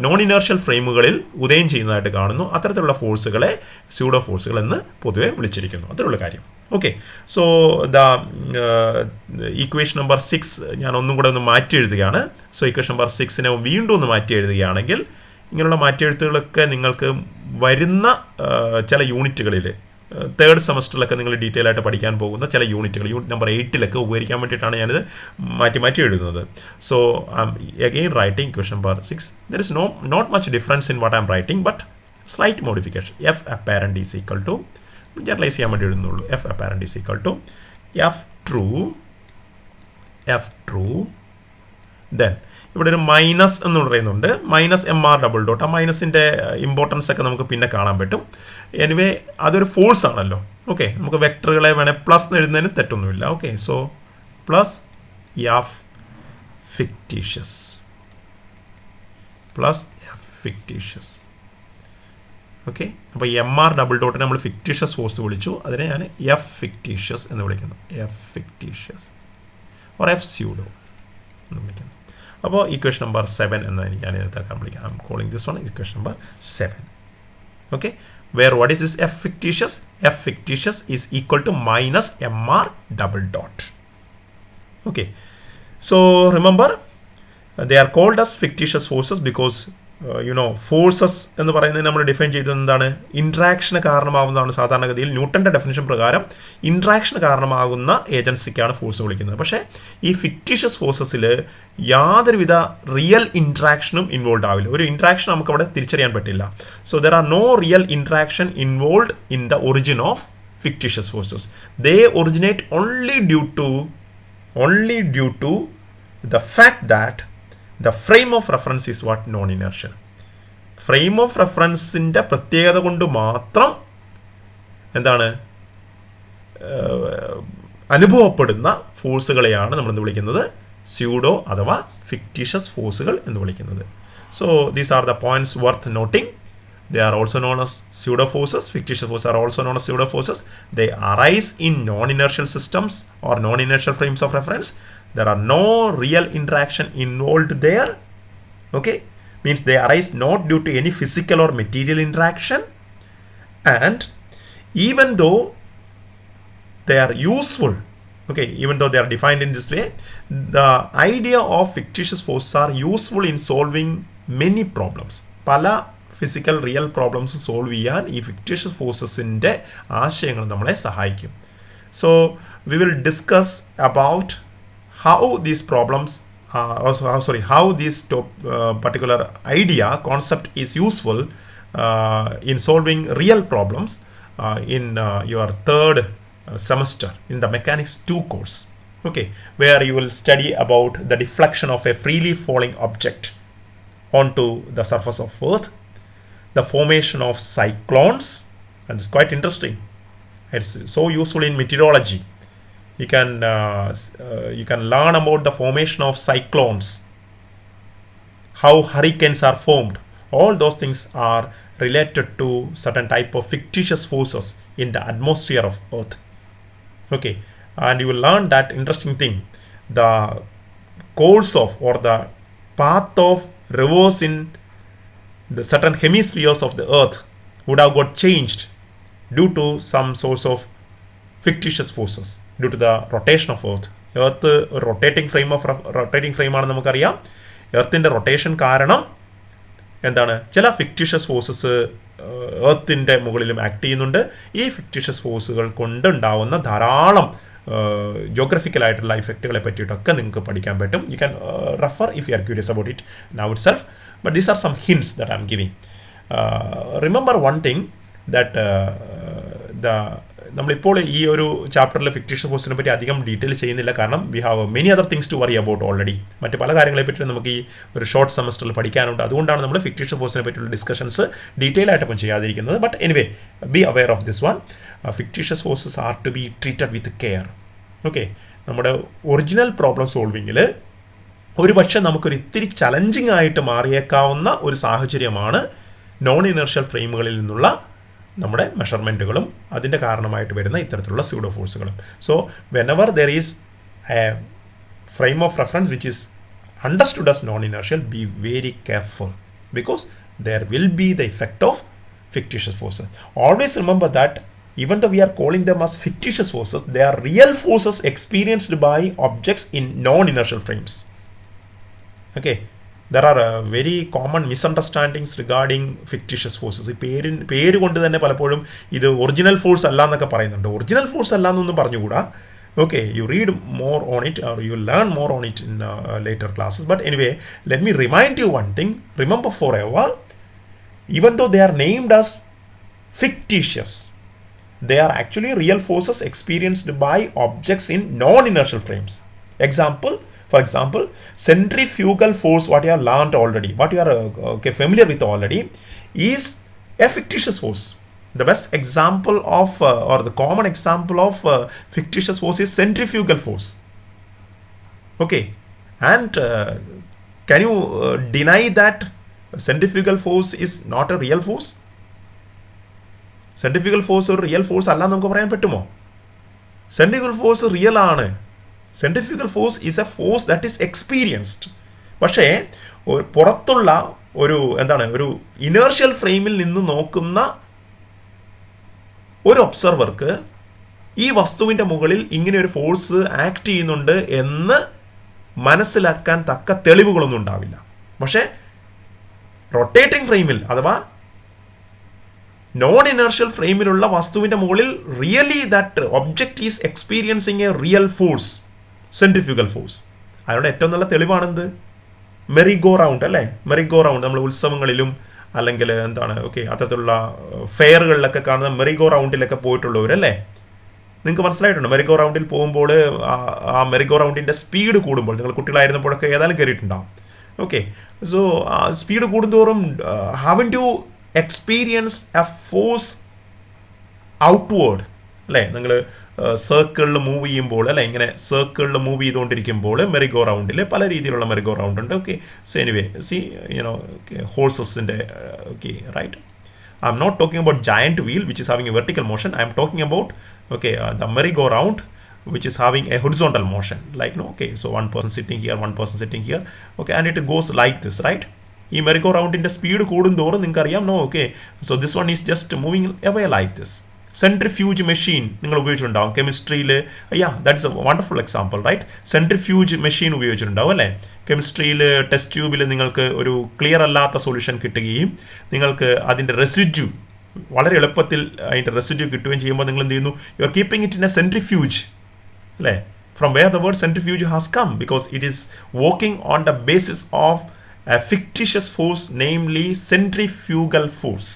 നോൺ ഇനേർഷ്യൽ ഫ്രെയിമുകളിൽ ഉദയം ചെയ്യുന്നതായിട്ട് കാണുന്നു. അത്തരത്തിലുള്ള ഫോഴ്സുകളെ സ്യൂഡോ ഫോഴ്സുകൾ എന്ന് പൊതുവെ വിളിച്ചിരിക്കുന്നു. അത്രയുള്ള കാര്യം. Okay, so the equation number 6 ഞാൻ ഒന്നും കൂടെ ഒന്ന് മാറ്റി എഴുതുകയാണ്. സോ ഇക്വേഷൻ നമ്പർ 6നെ വീണ്ടും ഒന്ന് മാറ്റി എഴുതുകയാണെങ്കിൽ ഇങ്ങനെയുള്ള മാറ്റിയെഴുത്തുകളൊക്കെ നിങ്ങൾക്ക് വരുന്ന ചില യൂണിറ്റുകളിൽ തേർഡ് സെമസ്റ്ററിലൊക്കെ നിങ്ങൾ ഡീറ്റെയിൽ ആയിട്ട് പഠിക്കാൻ പോകുന്ന ചില യൂണിറ്റുകൾ, യൂണിറ്റ് നമ്പർ 8 ഉപകരിക്കാൻ വേണ്ടിയിട്ടാണ് ഞാനിത് മാറ്റി എഴുതുന്നത്. So I'm again writing question number 6. There is not much difference in what I'm writing, but slight modification. F apparent is equal to, generalise ചെയ്യാൻ വേണ്ടി എഴുതുന്നുള്ളൂ, F apparent is equal to F true. Then ഇവിടെ ഒരു minus എന്ന് പറയുന്നുണ്ട്, minus M R double dot. ആ മൈനസിൻ്റെ importance ഒക്കെ നമുക്ക് പിന്നെ കാണാൻ പറ്റും. എനിവേ അതൊരു ഫോഴ്സ് ആണല്ലോ. ഓക്കെ, നമുക്ക് വെക്ടറുകളെ വേണേൽ പ്ലസ് എന്ന് എഴുതുന്നതിന് തെറ്റൊന്നുമില്ല. Okay, so plus F fictitious, plus F fictitious. Okay, അപ്പോൾ എം ആർ ഡബിൾ ഡോട്ടിനെ നമ്മൾ ഫിക്റ്റീഷ്യസ് ഫോഴ്സ് വിളിച്ചു, അതിനെ ഞാൻ എഫ് ഫിക്റ്റീഷ്യസ് എന്ന് വിളിക്കുന്നു. F fictitious or F pseudo എന്ന് വിളിക്കുന്നു. അപ്പോൾ ഇക്വേഷൻ നമ്പർ 7 എന്ന് ഞാൻ ഇതിനകത്ത് വിളിക്കാം. I M calling this one equation number 7. Okay, where what is this F fictitious? F fictitious is equal to minus mr double dot. Okay, so remember they are called as fictitious forces because forces എന്ന് പറയുന്നത് നമ്മൾ define ചെയ്തത് എന്താണ്? ഇൻട്രാക്ഷന് കാരണമാകുന്നതാണ്. സാധാരണഗതിയിൽ ന്യൂട്ടൻ്റെ definition പ്രകാരം ഇൻട്രാക്ഷന് കാരണമാകുന്ന ഏജൻസിക്കാണ് force വിളിക്കുന്നത്. പക്ഷേ ഈ ഫിക്റ്റീഷ്യസ് ഫോഴ്സസിൽ യാതൊരുവിധ റിയൽ ഇൻട്രാക്ഷനും ഇൻവോൾവ് ആവില്ല. ഒരു ഇൻട്രാക്ഷൻ നമുക്കവിടെ തിരിച്ചറിയാൻ പറ്റില്ല. So there are no real interaction involve in the origin of fictitious forces. They originate only due to the fact that the frame of reference is what? Non-inertial. Frame of reference ന്റെ പ്രത്യേകത കൊണ്ട് മാത്രം എന്താണ് അനുഭവപ്പെടുന്ന ഫോഴ്സുകളെയാണ് നമ്മൾ എന്ത് വിളിക്കുന്നത്? Pseudo അഥവാ ഫിക്റ്റീഷ്യസ് ഫോഴ്സുകൾ എന്ന് വിളിക്കുന്നത്. So these are the points worth noting. They are also known as pseudo forces. Fictitious forces are also known as pseudo forces. They arise in non-inertial systems or non-inertial frames of reference. There are no real interaction involved there. Okay, means they arise not due to any physical or material interaction, and even though they are useful, okay, even though they are defined in this way, the idea of fictitious forces are useful in solving many problems. Pala physical real problems solve ചെയ്യാൻ ഈ fictitious forcesന്റെ ആശയങ്ങൾ നമ്മളെ സഹായിക്കും. So we will discuss about how these problems how this particular concept is useful in solving real problems in your third semester in the Mechanics 2 course. Okay, where you will study about the deflection of a freely falling object onto the surface of Earth, the formation of cyclones, and it's quite interesting. It's so useful in meteorology. You can learn about the formation of cyclones, how hurricanes are formed. All those things are related to certain type of fictitious forces in the atmosphere of Earth. Okay, and you will learn that interesting thing. The course of or the path of rivers in the certain hemispheres of the Earth would have got changed due to some source of fictitious forces, due to the rotation of Earth. Earth ഒരു rotating frame ആണെന്ന് നമുക്കറിയാം. എർത്തിൻ്റെ rotation കാരണം എന്താണ്? ചില fictitious forces എർത്തിൻ്റെ മുകളിലും act ചെയ്യുന്നുണ്ട്. ഈ fictitious ഫോഴ്സുകൾ കൊണ്ടുണ്ടാവുന്ന ധാരാളം ജോഗ്രഫിക്കലായിട്ടുള്ള ഇഫക്റ്റുകളെ പറ്റിയിട്ടൊക്കെ നിങ്ങൾക്ക് പഠിക്കാൻ പറ്റും. You can refer if you are curious about it now it self. But these are some hints that I am giving. Remember one thing that നമ്മളിപ്പോൾ ഈ ഒരു ചാപ്റ്ററിൽ ഫിക്റ്റീഷ്യസ് ഫോഴ്സിനെ പറ്റി അധികം ഡീറ്റെയിൽ ചെയ്യുന്നില്ല. കാരണം we have many other things to worry about already. മറ്റ് പല കാര്യങ്ങളെ പറ്റി നമുക്ക് ഈ ഒരു ഷോർട്ട് സെമസ്റ്ററിൽ പഠിക്കാനുണ്ട്. അതുകൊണ്ടാണ് നമ്മൾ ഫിക്റ്റീഷ്യസ് ഫോഴ്സിനെ പറ്റിയുള്ള ഡിസ്കഷൻസ് ഡീറ്റെയിൽ ആയിട്ടൊപ്പം ചെയ്യാതിരിക്കുന്നത്. But anyway be aware of this one. Fictitious forces are to be treated with care. Okay, നമ്മുടെ ഒറിജിനൽ പ്രോബ്ലം സോൾവിങ്ങിൽ ഒരു പക്ഷേ നമുക്കൊരു ഇത്തിരി ചലഞ്ചിങ് ആയിട്ട് മാറിയേക്കാവുന്ന ഒരു സാഹചര്യമാണ് നോൺ ഇനർഷ്യൽ ഫ്രെയിമുകളിൽ നിന്നുള്ള നമ്മുടെ മെഷർമെൻറ്റുകളും അതിൻ്റെ കാരണമായിട്ട് വരുന്ന ഇത്തരത്തിലുള്ള സ്യൂഡോ ഫോഴ്സുകളും. So whenever there is a frame of reference which is understood as non inertial, be very careful because there will be the effect of fictitious forces. Always remember that even though we are calling them as fictitious forces, they are real forces experienced by objects in non-inertial frames. Okay, there are very common misunderstandings regarding fictitious forces. ഈ പേര് കൊണ്ട് തന്നെ പലപ്പോഴും ഇത് original force അല്ല എന്നൊക്കെ പറയുന്നുണ്ട്. Original force അല്ല എന്നൊന്നും പറഞ്ഞുകൂടാ. Okay, you read more on it or you learn more on it in later classes. But anyway, let me remind you one thing. Remember forever, even though they are named as fictitious, they are actually real forces experienced by objects in non-inertial frames. For example, centrifugal force, what you have learned already, what you are familiar with already, is a fictitious force. The best example of or the common example of fictitious force is centrifugal force. Okay, and can you deny that centrifugal force is not a real force? Centrifugal force ഒരു real force അല്ല നമുക്ക് പറയാൻ പറ്റുമോ? centrifugal force real ആണ്. centrifugal force is a force that is experienced. പക്ഷേ പുറത്തുള്ള ഒരു inertial ഫ്രെയിമിൽ നിന്ന് നോക്കുന്ന ഒരു ഒബ്സർവർക്ക് ഈ വസ്തുവിൻ്റെ മുകളിൽ ഇങ്ങനെ ഒരു ഫോഴ്സ് ആക്ട് ചെയ്യുന്നുണ്ട് എന്ന് മനസ്സിലാക്കാൻ തക്ക തെളിവുകളൊന്നും ഉണ്ടാവില്ല. പക്ഷേ റൊട്ടേറ്റിംഗ് ഫ്രെയിമിൽ അഥവാ നോൺ ഇനർഷ്യൽ ഫ്രെയിമിലുള്ള വസ്തുവിൻ്റെ മുകളിൽ really that object is experiencing A real force, centrifugal force. അതിനുള്ള ഏറ്റവും നല്ല തെളിവാണെന്ത്? മെറി ഗോ റൗണ്ട് അല്ലേ? മെറി ഗോ റൗണ്ട് നമ്മൾ ഉത്സവങ്ങളിലും അല്ലെങ്കിൽ എന്താണ് അത്തരത്തിലുള്ള ഫെയറുകളിലൊക്കെ കാണുന്ന മെറി ഗോ റൗണ്ടിലൊക്കെ പോയിട്ടുള്ളവരല്ലേ? നിങ്ങൾക്ക് മനസ്സിലായിട്ടുണ്ട് മെറി ഗോ റൗണ്ടിൽ പോകുമ്പോൾ ആ മെറി ഗോ റൗണ്ടിൻ്റെ സ്പീഡ് കൂടുമ്പോൾ, നിങ്ങൾ കുട്ടികളായിരുന്നപ്പോഴൊക്കെ ഏതായാലും കയറിയിട്ടുണ്ടാവും. സോ സ്പീഡ് കൂടുന്തോറും having to experience a force outward അല്ലേ? നിങ്ങൾ സർക്കിളിൽ മൂവ് ചെയ്യുമ്പോൾ അല്ലേ, ഇങ്ങനെ സർക്കിളിൽ മൂവ് ചെയ്തുകൊണ്ടിരിക്കുമ്പോൾ മെറി ഗോ റൗണ്ടിൽ പല രീതിയിലുള്ള മെറി ഗോ റൗണ്ട് ഉണ്ട്. സോ എനിവേ ഹോഴ്സസിൻ്റെ right. I'm not talking about giant wheel which is having a vertical motion. I'm talking about the merry-go-round which is having a horizontal motion, like so one person sitting here, one person sitting here, and it goes like this, right? ഈ merry-go-roundന്റെ speed കൂടുന്തോറും നിങ്ങൾക്ക് അറിയാം so this one is just moving away like this. Centrifuge machine നിങ്ങൾ ഉപയോഗിച്ചിട്ടുണ്ടാവും കെമിസ്ട്രിയിൽ. That is a wonderful example, right? Centrifuge machine ഉപയോഗിച്ചിട്ടുണ്ടാവും അല്ലേ? കെമിസ്ട്രിയിൽ ടെസ്റ്റ് ട്യൂബിൽ നിങ്ങൾക്ക് ഒരു ക്ലിയർ അല്ലാത്ത സൊല്യൂഷൻ കിട്ടുകയും നിങ്ങൾക്ക് അതിൻ്റെ റെസിഡ്യൂ വളരെ എളുപ്പത്തിൽ അതിൻ്റെ റെസിഡ്യൂ കിട്ടുകയും ചെയ്യുമ്പോൾ നിങ്ങൾ എന്ത് ചെയ്യുന്നു? You are keeping it in a centrifuge അല്ലേ? From where the word centrifuge has come, because it is working on the basis of a fictitious force, namely centrifugal force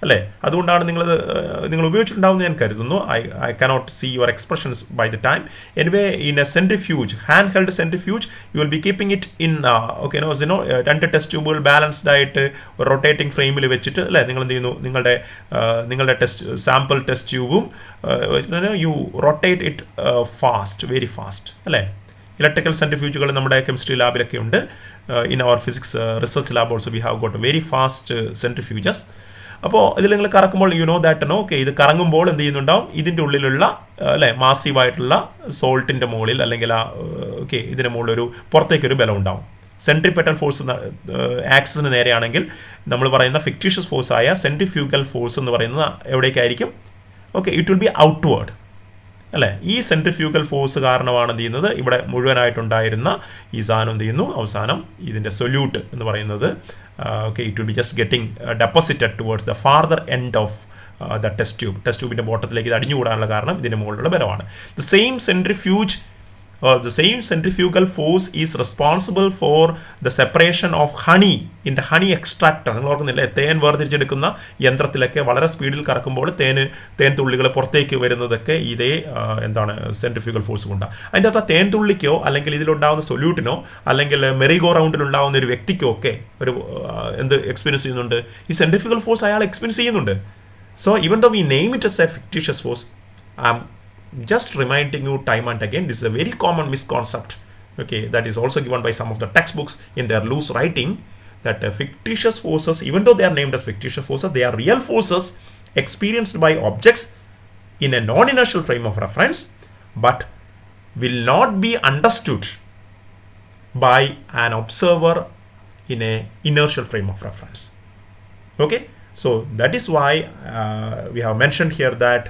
അല്ലേ? അതുകൊണ്ടാണ് നിങ്ങൾ ഉപയോഗിച്ചിട്ടുണ്ടാവുമെന്ന് ഞാൻ കരുതുന്നു. I cannot see your expressions by the time. Anyway in a centrifuge, hand held centrifuge, you will be keeping it in രണ്ട് test ട്യൂബുകൾ balanced ആയിട്ട് ഒരു റൊട്ടേറ്റിംഗ് ഫ്രെയിമിൽ വെച്ചിട്ട് അല്ലേ നിങ്ങൾ എന്ത് ചെയ്യുന്നു? നിങ്ങളുടെ സാമ്പിൾ ടെസ്റ്റ് ട്യൂബും you rotate it fast, very fast അല്ലേ? ഇലക്ട്രിക്കൽ സെൻട്രിഫ്യൂജുകൾ നമ്മുടെ കെമിസ്ട്രി ലാബിലൊക്കെ ഉണ്ട്. In our physics research lab also we have got very fast centrifuges. അപ്പോൾ ഇതിൽ നിങ്ങൾ കറക്കുമ്പോൾ ഇത് കറങ്ങുമ്പോൾ എന്ത് ചെയ്യുന്നുണ്ടാവും? ഇതിൻ്റെ ഉള്ളിലുള്ള അല്ലേ മാസീവായിട്ടുള്ള സോൾട്ടിൻ്റെ മുകളിൽ അല്ലെങ്കിൽ ഇതിൻ്റെ മുകളിലൊരു പുറത്തേക്കൊരു ബലം ഉണ്ടാവും. സെൻട്രിപെറ്റൽ ഫോഴ്സ് ആക്സിന് നേരെയാണെങ്കിൽ നമ്മൾ പറയുന്ന ഫിക്ടീഷ്യസ് ഫോഴ്സായ സെൻട്രിഫ്യൂഗൽ ഫോഴ്സ് എന്ന് പറയുന്നത് എവിടേക്കായിരിക്കും? ഇറ്റ് വിൽ ബി ഔട്ട്വേർഡ് അല്ലേ? ഈ സെൻട്രിഫ്യൂഗൽ ഫോഴ്സ് കാരണമാണ് എന്ത് ചെയ്യുന്നത്? ഇവിടെ മുഴുവനായിട്ടുണ്ടായിരുന്ന ഈ സാധനം എന്ത് ചെയ്യുന്നു? അവസാനം ഇതിൻ്റെ സൊല്യൂട്ട് എന്ന് പറയുന്നത് it will be just getting deposited towards the farther end of the test tube. Test ട്യൂബിൻ്റെ ബോട്ടത്തിലേക്ക് ഇത് അടിഞ്ഞുകൂടാനുള്ള കാരണം ഇതിൻ്റെ മുകളിലുള്ള ബലമാണ്. The same centrifuge or the same centrifugal force is responsible for the separation of honey in the honey extractor. നിങ്ങൾ ഓർക്കുന്നില്ലേ? തേൻ വേർതിരിച്ചെടുക്കുന്ന യന്ത്രത്തിലൊക്കെ വളരെ സ്പീഡിൽ കറക്കുമ്പോൾ തേൻ തുള്ളികൾ പുറത്തേക്ക് വരുന്നതൊക്കെ ഇതേ സെൻട്രിഫ്യൂഗൽ ഫോഴ്സ് കൊണ്ടാണ്. അതിൻ്റെ അകത്ത് തേൻ തുള്ളിക്കോ അല്ലെങ്കിൽ ഇതിലുണ്ടാകുന്ന സൊല്യൂട്ടിനോ അല്ലെങ്കിൽ മെറി ഗോ റൗണ്ടിൽ ഉണ്ടാകുന്ന ഒരു വ്യക്തിക്കോ ഒക്കെ ഒരു എന്ത് എക്സ്പീരിയൻസ് ചെയ്യുന്നുണ്ട്? ഈ സെൻട്രിഫ്യൂഗൽ ഫോഴ്സ് അയാൾ എക്സ്പീരിയൻസ് ചെയ്യുന്നുണ്ട്. So even though we name it as a fictitious force, just reminding you time and again, this is a very common misconcept that is also given by some of the textbooks in their loose writing, that fictitious forces, even though they are named as fictitious forces, they are real forces experienced by objects in a non-inertial frame of reference, but will not be understood by an observer in a inertial frame of reference. So that is why we have mentioned here that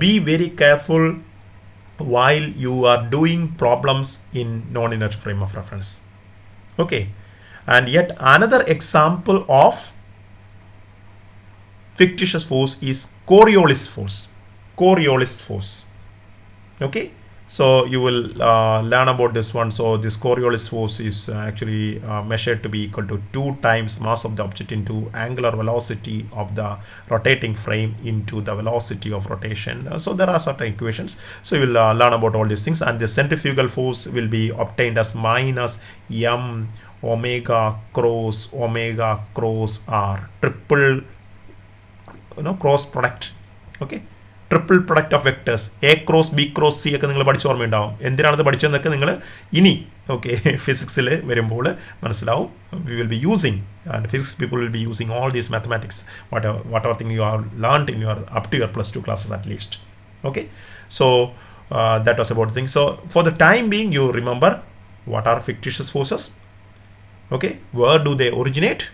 be very careful while you are doing problems in non-inertial frame of reference. And yet another example of fictitious force is Coriolis Force. Coriolis Force. So you will learn about this one. So this Coriolis force is actually measured to be equal to 2 times mass of the object into angular velocity of the rotating frame into the velocity of rotation. So there are certain equations. So you will learn about all these things, and the centrifugal force will be obtained as minus m omega cross r, triple cross product. Triple product of vectors, A cross B cross C ഒക്കെ നിങ്ങൾ പഠിച്ച ഓർമ്മയുണ്ടാവും. എന്തിനാണത് പഠിച്ചതെന്നൊക്കെ നിങ്ങൾ ഇനി ഫിസിക്സിൽ വരുമ്പോൾ മനസ്സിലാവും. We will be using, and physics people will be using all these mathematics, whatever thing you have learned in your up to your +2 classes at least. So that was about the thing. So for the time being, you remember what are fictitious forces, where do they originate,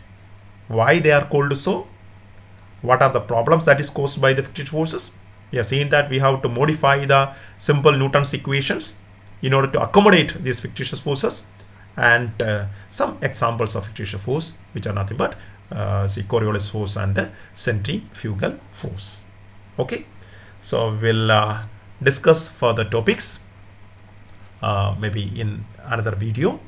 why they are called so, what are the problems that is caused by the fictitious forces. We have seen that we have to modify the simple Newton's equations in order to accommodate these fictitious forces, and some examples of fictitious force, which are nothing but see Coriolis force and centrifugal force. Okay, so we'll discuss further topics maybe in another video,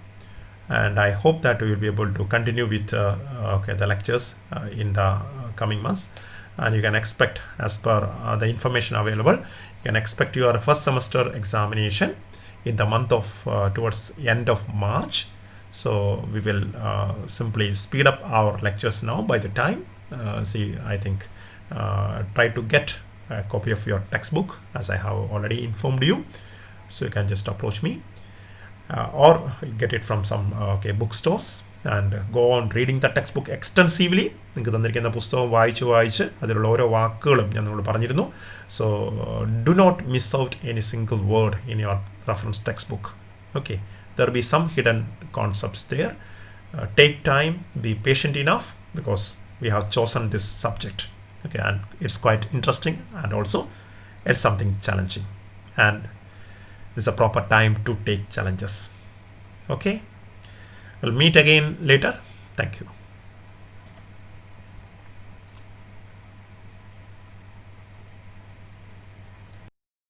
and I hope that we will be able to continue with the lectures in the coming months. And you can expect, as per the information available, you can expect your first semester examination in the month of towards end of March. So we will simply speed up our lectures now. By the time I think try to get a copy of your textbook, as I have already informed you. So you can just approach me or get it from some bookstores, and go on reading the textbook extensively. നിങ്ങൾക്ക് തന്നിരിക്കുന്ന പുസ്തകം വായിച്ച് അതിലുള്ള ഓരോ വാക്കുകളും ഞാൻ നിങ്ങളോട് പറഞ്ഞിരുന്നു. So do not miss out any single word in your reference textbook. Okay, there will be some hidden concepts there. Take time, be patient enough, because we have chosen this subject. Okay, and it's quite interesting, and also it's something challenging, and it's a proper time to take challenges. Okay, we'll meet again later. Thank you.